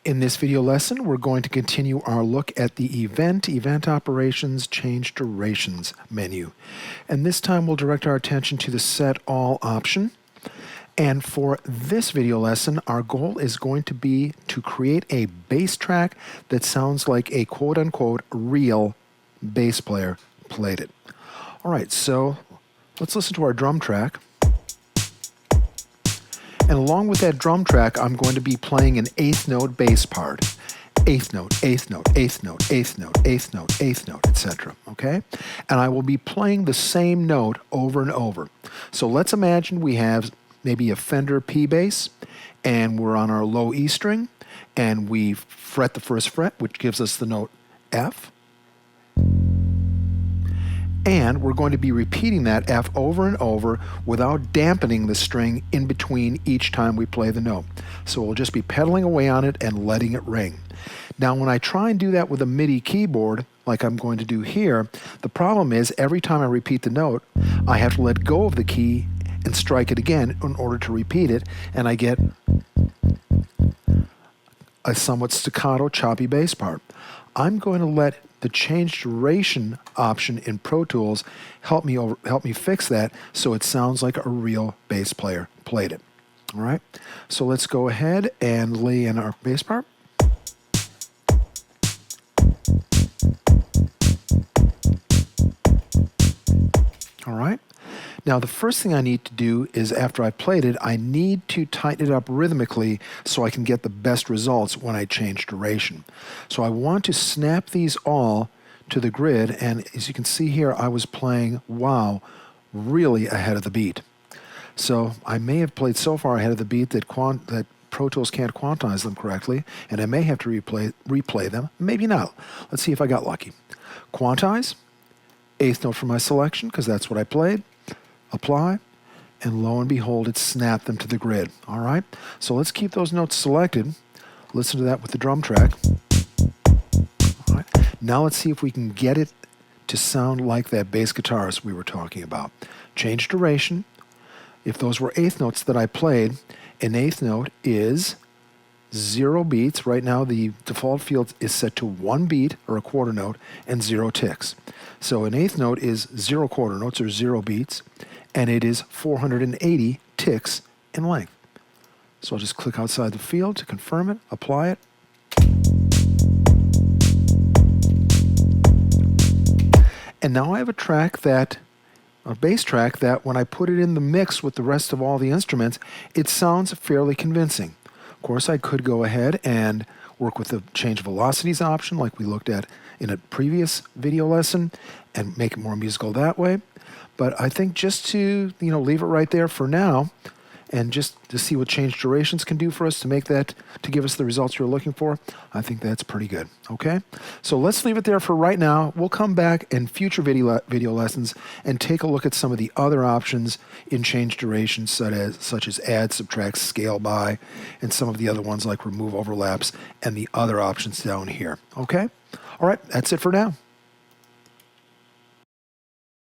In this video lesson, we're going to continue our look at the Event Operations, Change Durations menu. And this time we'll direct our attention to the Set All option. And for this video lesson, our goal is going to be to create a bass track that sounds like a quote-unquote real bass player played it. All right, so let's listen to our drum track. And along with that drum track, I'm going to be playing an eighth note bass part. Eighth note, eighth note, eighth note, eighth note, eighth note, eighth note, etc. Okay? And I will be playing the same note over and over. So let's imagine we have maybe a Fender P bass, and we're on our low E string, and we fret the first fret, which gives us the note F. And we're going to be repeating that F over and over without dampening the string in between each time we play the note. So we'll just be pedaling away on it and letting it ring. Now when I try and do that with a MIDI keyboard, like I'm going to do here, the problem is every time I repeat the note, I have to let go of the key and strike it again in order to repeat it, and I get a somewhat staccato, choppy bass part. I'm going to let the change duration option in Pro Tools help me fix that so it sounds like a real bass player played it. All right, so let's go ahead and lay in our bass part. All right. Now the first thing I need to do is, after I played it, I need to tighten it up rhythmically so I can get the best results when I change duration. So I want to snap these all to the grid, and as you can see here, I was playing, wow, really ahead of the beat. So I may have played so far ahead of the beat that Pro Tools can't quantize them correctly, and I may have to replay them, maybe not. Let's see if I got lucky. Quantize, eighth note for my selection, because that's what I played. Apply, and lo and behold, it snapped them to the grid. All right, so let's keep those notes selected. Listen to that with the drum track. All right, now let's see if we can get it to sound like that bass guitarist we were talking about. Change duration. If those were eighth notes that I played, an eighth note is 0 beats. Right now the default field is set to 1 beat or a quarter note and 0 ticks. So an eighth note is 0 quarter notes or 0 beats, and it is 480 ticks in length. So I'll just click outside the field to confirm it, apply it. And now I have a bass track that when I put it in the mix with the rest of all the instruments, it sounds fairly convincing. Of course, I could go ahead and work with the change velocities option like we looked at in a previous video lesson and make it more musical that way. But I think just to leave it right there for now and just to see what change durations can do for us to give us the results you're looking for, I think that's pretty good. Okay, so let's leave it there for right now. We'll come back in future video lessons and take a look at some of the other options in change durations, such as add, subtract, scale by, and some of the other ones like remove overlaps and the other options down here. Okay, all right, that's it for now.